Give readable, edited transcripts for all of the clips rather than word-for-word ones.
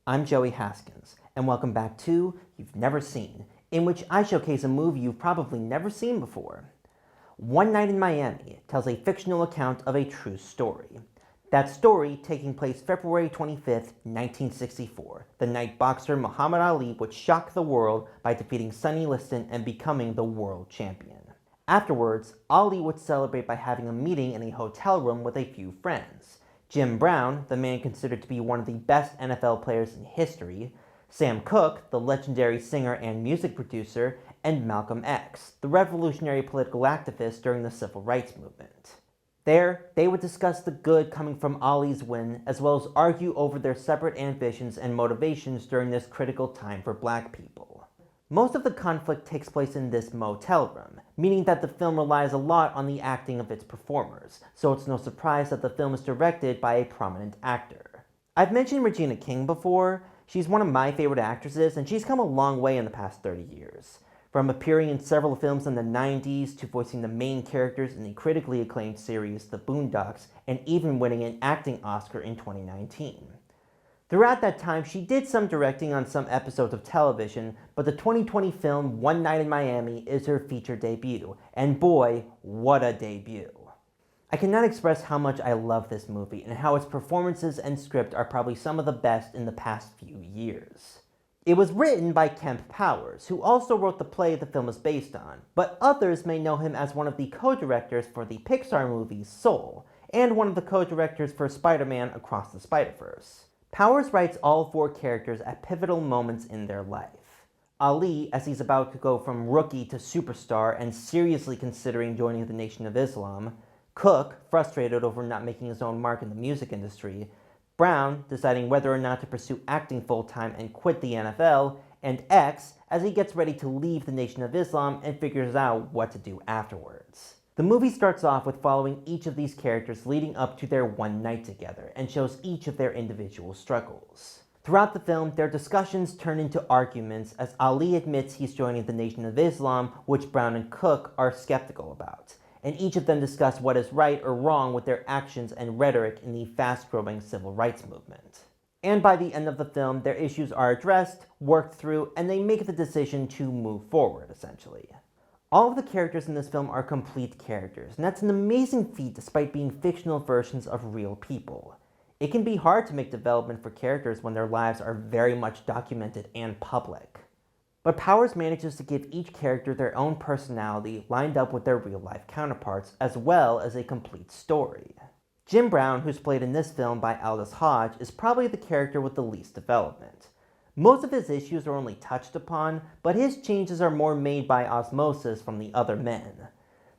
I'm Joey Haskins, and welcome back to You've Never Seen, in which I showcase a movie you've probably never seen before. One Night in Miami tells a fictional account of a true story. That story taking place February 25th, 1964, the night boxer Muhammad Ali would shock the world by defeating Sonny Liston and becoming the world champion. Afterwards, Ali would celebrate by having a meeting in a hotel room with a few friends. Jim Brown, the man considered to be one of the best NFL players in history, Sam Cooke, the legendary singer and music producer, and Malcolm X, the revolutionary political activist during the Civil Rights Movement. There, they would discuss the good coming from Ali's win, as well as argue over their separate ambitions and motivations during this critical time for black people. Most of the conflict takes place in this motel room, meaning that the film relies a lot on the acting of its performers, so it's no surprise that the film is directed by a prominent actor. I've mentioned Regina King before. She's one of my favorite actresses, and she's come a long way in the past 30 years. From appearing in several films in the 90s to voicing the main characters in the critically acclaimed series The Boondocks, and even winning an acting Oscar in 2019. Throughout that time, she did some directing on some episodes of television, but the 2020 film One Night in Miami is her feature debut, and boy, what a debut. I cannot express how much I love this movie and how its performances and script are probably some of the best in the past few years. It was written by Kemp Powers, who also wrote the play the film is based on, but others may know him as one of the co-directors for the Pixar movie Soul, and one of the co-directors for Spider-Man Across the Spider-Verse. Powers writes all four characters at pivotal moments in their life. Ali, as he's about to go from rookie to superstar and seriously considering joining the Nation of Islam. Cooke, frustrated over not making his own mark in the music industry. Brown, deciding whether or not to pursue acting full-time and quit the NFL. And X, as he gets ready to leave the Nation of Islam and figures out what to do afterwards. The movie starts off with following each of these characters leading up to their one night together, and shows each of their individual struggles. Throughout the film, their discussions turn into arguments as Ali admits he's joining the Nation of Islam, which Brown and Cooke are skeptical about, and each of them discuss what is right or wrong with their actions and rhetoric in the fast-growing civil rights movement. And by the end of the film, their issues are addressed, worked through, and they make the decision to move forward, essentially. All of the characters in this film are complete characters, and that's an amazing feat despite being fictional versions of real people. It can be hard to make development for characters when their lives are very much documented and public. But Powers manages to give each character their own personality lined up with their real-life counterparts, as well as a complete story. Jim Brown, who's played in this film by Aldous Hodge, is probably the character with the least development. Most of his issues are only touched upon, but his changes are more made by osmosis from the other men.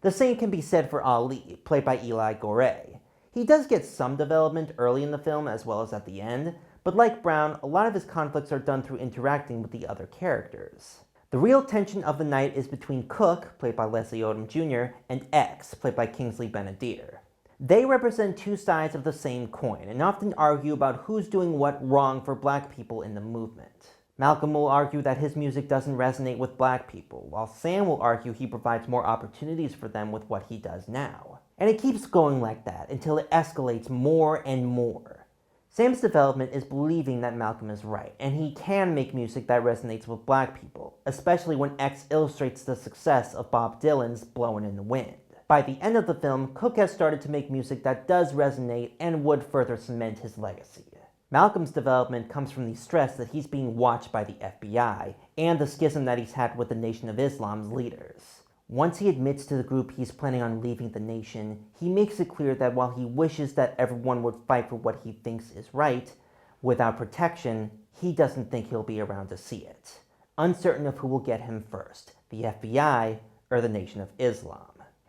The same can be said for Ali, played by Eli Goree. He does get some development early in the film as well as at the end, but like Brown, a lot of his conflicts are done through interacting with the other characters. The real tension of the night is between Cooke, played by Leslie Odom Jr., and X, played by Kingsley Ben-Adir. They represent two sides of the same coin, and often argue about who's doing what wrong for black people in the movement. Malcolm will argue that his music doesn't resonate with black people, while Sam will argue he provides more opportunities for them with what he does now. And it keeps going like that, until it escalates more and more. Sam's development is believing that Malcolm is right, and he can make music that resonates with black people, especially when X illustrates the success of Bob Dylan's Blowin' in the Wind. By the end of the film, Cooke has started to make music that does resonate and would further cement his legacy. Malcolm's development comes from the stress that he's being watched by the FBI, and the schism that he's had with the Nation of Islam's leaders. Once he admits to the group he's planning on leaving the nation, he makes it clear that while he wishes that everyone would fight for what he thinks is right, without protection, he doesn't think he'll be around to see it. Uncertain of who will get him first, the FBI or the Nation of Islam.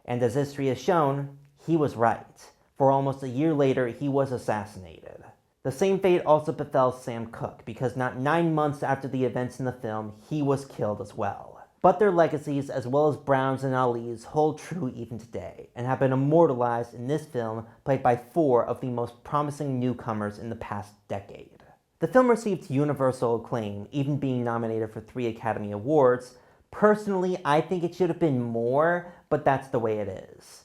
And as history has shown, he was right. For almost a year later, he was assassinated. The same fate also befell Sam Cooke, because not 9 months after the events in the film, he was killed as well. But their legacies, as well as Brown's and Ali's, hold true even today, and have been immortalized in this film, played by 4 of the most promising newcomers in the past decade. The film received universal acclaim, even being nominated for 3 Academy Awards. Personally, I think it should have been more, but that's the way it is.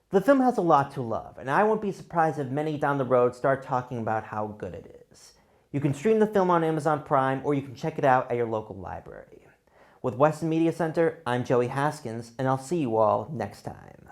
The film has a lot to love, and I won't be surprised if many down the road start talking about how good it is. You can stream the film on Amazon Prime, or you can check it out at your local library. With Weston Media Center, I'm Joey Haskins, and I'll see you all next time.